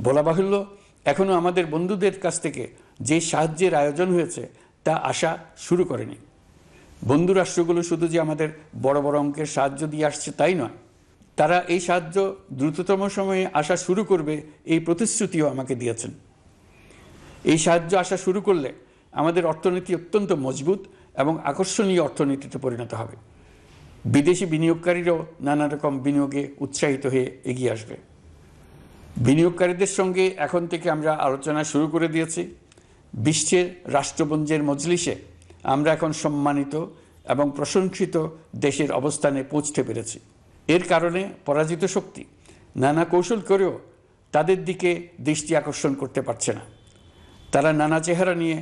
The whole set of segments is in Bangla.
বলা বাহুল্য, এখনও আমাদের বন্ধুদের কাছ থেকে যে সাহায্যের আয়োজন হয়েছে তা আসা শুরু করেনি। বন্ধু রাষ্ট্রগুলো শুধু যে আমাদের বড় বড় অঙ্কের সাহায্য দিয়ে আসছে তাই নয়, তারা এই সাহায্য দ্রুততম সময়ে আসা শুরু করবে এই প্রতিশ্রুতিও আমাকে দিয়েছেন। এই সাহায্য আসা শুরু করলে আমাদের অর্থনীতি অত্যন্ত মজবুত এবং আকর্ষণীয় অর্থনীতিতে পরিণত হবে। বিদেশি বিনিয়োগকারীরাও নানা রকম বিনিয়োগে উৎসাহিত হয়ে এগিয়ে আসবে। বিনিয়োগকারীদের সঙ্গে এখন থেকে আমরা আলোচনা শুরু করে দিয়েছি। বিশ্বের রাষ্ট্রপুঞ্জের মজলিসে আমরা এখন সম্মানিত এবং প্রশংসিত দেশের অবস্থানে পৌঁছতে পেরেছি। এর কারণে পরাজিত শক্তি নানা কৌশল করেও তাদের দিকে দৃষ্টি আকর্ষণ করতে পারছে না। তারা নানা চেহারা নিয়ে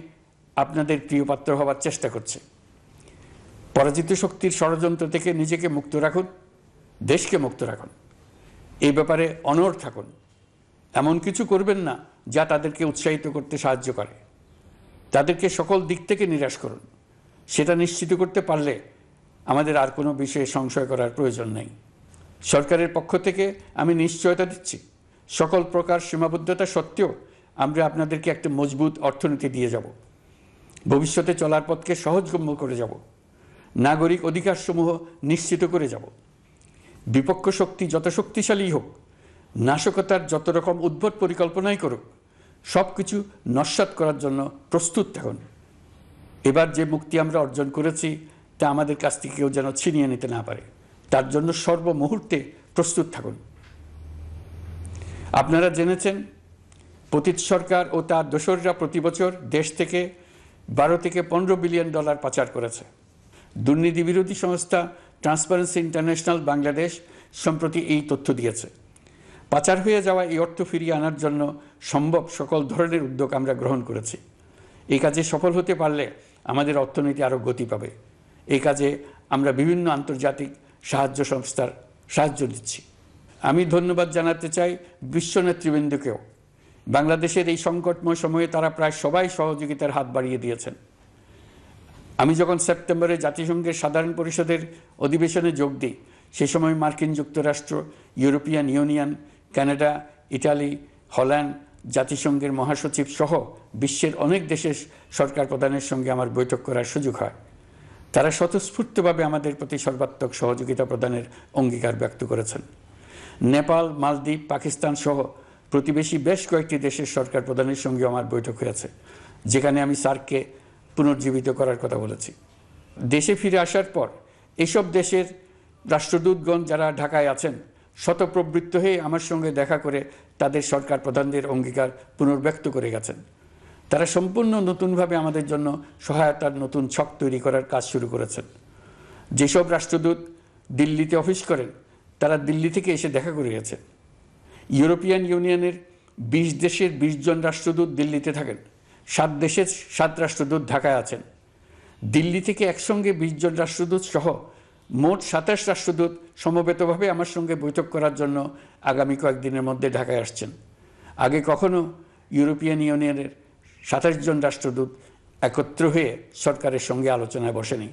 আপনাদের প্রিয়পাত্র হওয়ার চেষ্টা করছে। পরাজিত শক্তির ষড়যন্ত্র থেকে নিজেকে মুক্ত রাখুন, দেশকে মুক্ত রাখুন। এই ব্যাপারে অনড় থাকুন। এমন কিছু করবেন না যা তাদেরকে উৎসাহিত করতে সাহায্য করে। তাদেরকে সকল দিক থেকে নিরাশ করুন। সেটা নিশ্চিত করতে পারলে আমাদের আর কোনো বিষয়ে সংশয় করার প্রয়োজন নেই। সরকারের পক্ষ থেকে আমি নিশ্চয়তা দিচ্ছি, সকল প্রকার সীমাবদ্ধতা সত্ত্বেও আমরা আপনাদেরকে একটা মজবুত অর্থনীতি দিয়ে যাব। ভবিষ্যতে চলার পথকে সহজগম্য করে যাব। নাগরিক অধিকারসমূহ নিশ্চিত করে যাব। বিপক্ষ শক্তি যত শক্তিশালী হোক, নাশকতার যত রকম উদ্ভট পরিকল্পনাই করুক, সব কিছু নস্যাৎ করার জন্য প্রস্তুত থাকুন। এবার যে মুক্তি আমরা অর্জন করেছি তা আমাদের কাছ থেকে কেউ যেন ছিনিয়ে নিতে না পারে, তার জন্য সর্বমুহূর্তে প্রস্তুত থাকুন। আপনারা জেনেছেন, পতিত সরকার ও তার দোসররা প্রতি বছর দেশ থেকে 12 থেকে 15 বিলিয়ন ডলার পাচার করেছে। দুর্নীতি বিরোধী সংস্থা ট্রান্সপারেন্সি ইন্টারন্যাশনাল বাংলাদেশ সম্প্রতি এই তথ্য দিয়েছে। পাচার হয়ে যাওয়া এই অর্থ ফিরিয়ে আনার জন্য সম্ভব সকল ধরনের উদ্যোগ আমরা গ্রহণ করেছি। এই কাজে সফল হতে পারলে আমাদের অর্থনীতি আরও গতি পাবে। এই কাজে আমরা বিভিন্ন আন্তর্জাতিক সাহায্য সংস্থার সাহায্য দিচ্ছি। আমি ধন্যবাদ জানাতে চাই বিশ্ব নেতৃবৃন্দকেও। বাংলাদেশের এই সংকটময় সময়ে তারা প্রায় সবাই সহযোগিতার হাত বাড়িয়ে দিয়েছেন। আমি যখন সেপ্টেম্বরে জাতিসংঘের সাধারণ পরিষদের অধিবেশনে যোগ দিই, সে সময় মার্কিন যুক্তরাষ্ট্র, European Union, Canada, Italy, Holland, জাতিসংঘের মহাসচিব সহ বিশ্বের অনেক দেশের সরকার প্রধানের সঙ্গে আমার বৈঠক করার সুযোগ হয়। তারা স্বতঃস্ফূর্তভাবে আমাদের প্রতি সর্বাত্মক সহযোগিতা প্রদানের অঙ্গীকার ব্যক্ত করেছেন। নেপাল, মালদ্বীপ, পাকিস্তান সহ প্রতিবেশী বেশ কয়েকটি দেশের সরকার প্রধানের সঙ্গে আমার বৈঠক হয়েছে, যেখানে আমি সার্ককে পুনর্জীবিত করার কথা বলেছি। দেশে ফিরে আসার পর এসব দেশের রাষ্ট্রদূতগণ যারা ঢাকায় আছেন, স্বতঃপ্রবৃত্ত হয়ে আমার সঙ্গে দেখা করে তাদের সরকার প্রধানদের অঙ্গীকার পুনর্ব্যক্ত করে গেছেন। তারা সম্পূর্ণ নতুনভাবে আমাদের জন্য সহায়তার নতুন ছক তৈরি করার কাজ শুরু করেছেন। যেসব রাষ্ট্রদূত দিল্লিতে অফিস করেন, তারা দিল্লি থেকে এসে দেখা করে গেছেন। ইউরোপিয়ান ইউনিয়নের 20 দেশের 20 জন রাষ্ট্রদূত দিল্লিতে থাকেন। 7 দেশের 7 রাষ্ট্রদূত ঢাকায় আছেন। দিল্লি থেকে একসঙ্গে 20 জন রাষ্ট্রদূত সহ মোট 27 রাষ্ট্রদূত সমবেতভাবে আমার সঙ্গে বৈঠক করার জন্য আগামী কয়েকদিনের মধ্যে ঢাকায় আসছেন। আগে কখনো ইউরোপিয়ান ইউনিয়নের 27 জন রাষ্ট্রদূত একত্র হয়ে সরকারের সঙ্গে আলোচনায় বসেনি।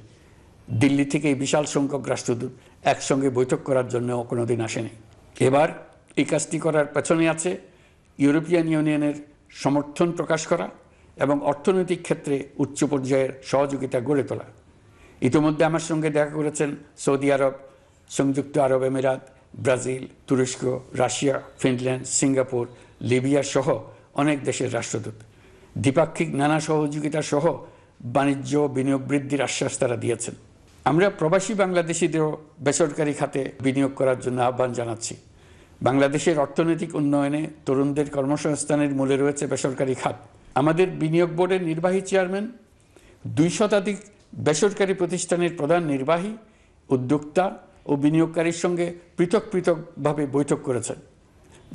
দিল্লি থেকে এই বিশাল সংখ্যক রাষ্ট্রদূত একসঙ্গে বৈঠক করার জন্য কোনোদিন আসেনি। এবার এই কাজটি করার পেছনে আছে ইউরোপিয়ান ইউনিয়নের সমর্থন প্রকাশ করা এবং অর্থনৈতিক ক্ষেত্রে উচ্চ পর্যায়ের সহযোগিতা গড়ে তোলা। ইতিমধ্যে আমার সঙ্গে দেখা করেছেন সৌদি আরব, সংযুক্ত আরব আমিরাত, ব্রাজিল, তুরস্ক, রাশিয়া, ফিনল্যান্ড, সিঙ্গাপুর, লিবিয়া সহ অনেক দেশের রাষ্ট্রদূত। দ্বিপাক্ষিক নানা সহযোগিতা সহ বাণিজ্য বিনিয়োগ বৃদ্ধির আশ্বাস তারা দিয়েছেন। আমরা প্রবাসী বাংলাদেশিদেরও বেসরকারি খাতে বিনিয়োগ করার জন্য আহ্বান জানাচ্ছি। বাংলাদেশের অর্থনৈতিক উন্নয়নে তরুণদের কর্মসংস্থানের মূলে রয়েছে বেসরকারি খাত। আমাদের বিনিয়োগ বোর্ডের নির্বাহী চেয়ারম্যান 2 শতাধিক বেসরকারি প্রতিষ্ঠানের প্রধান নির্বাহী, উদ্যোক্তা ও বিনিয়োগকারীর সঙ্গে পৃথক পৃথকভাবে বৈঠক করেছেন।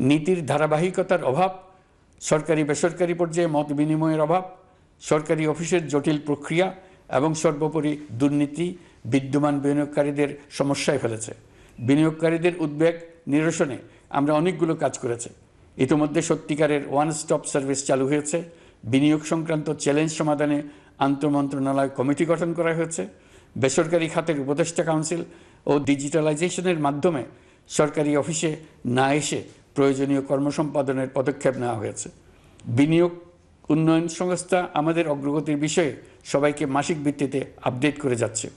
নীতির ধারাবাহিকতার অভাব, সরকারি বেসরকারি পর্যায়ে মত বিনিময়ের অভাব, সরকারি অফিসের জটিল প্রক্রিয়া এবং সর্বোপরি দুর্নীতি বিদ্যমান বিনিয়োগকারীদের সমস্যায় ফেলেছে। বিনিয়োগকারীদের উদ্বেগ নিরসনে আমরা অনেকগুলো কাজ করেছি। ইতিমধ্যে সত্যিকারের ওয়ান স্টপ সার্ভিস চালু হয়েছে। বিনিয়োগ সংক্রান্ত চ্যালেঞ্জ সমাধানে আন্তঃমন্ত্রণালয় কমিটি গঠন করা হয়েছে। বেসরকারি খাতের উপদেষ্টা কাউন্সিল ও ডিজিটালাইজেশনের মাধ্যমে সরকারি অফিসে না এসে প্রয়োজনীয় কর্মসম্পাদনের পদক্ষেপ নেওয়া হয়েছে। বিনিয়োগ উন্নয়ন সংস্থা আমাদের অগ্রগতির বিষয়ে সবাইকে মাসিক ভিত্তিতে আপডেট করে যাচ্ছে।